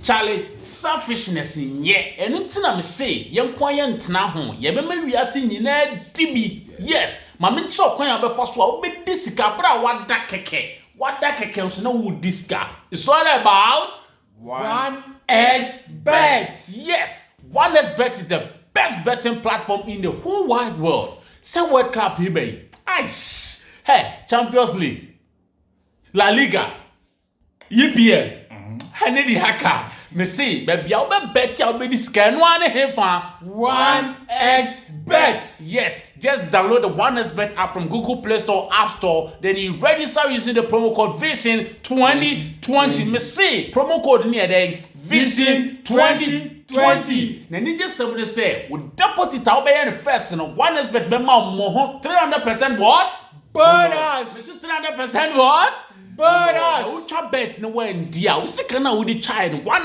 Charlie, selfishness in ye, and until I'm say, young quiet now, ye be me asking in a DB. Yes, my men shop when I first will be this cabra, what that keke. What that keke, so no wood this guy. It's all about 1xBet. Yes, 1xBet is the best betting platform in the whole wide world. Say World Cup, eBay. Ice. Hey, Champions League, La Liga, EPL. Henry the hacker. Me see, baby, I'll be bet I'll be this can one here for 1xBet. Yes, just download the 1xBet app from Google Play Store, App Store. Then you register using the promo code Vision 2020. Me see, promo code near there Vision 2020. Now, you just simply say, with deposit I'll be in the first, and 1xBet be more 300% what? Bonus. This is 300% what? Bonus. Ultra bet no way in dia. We see kana we the child. One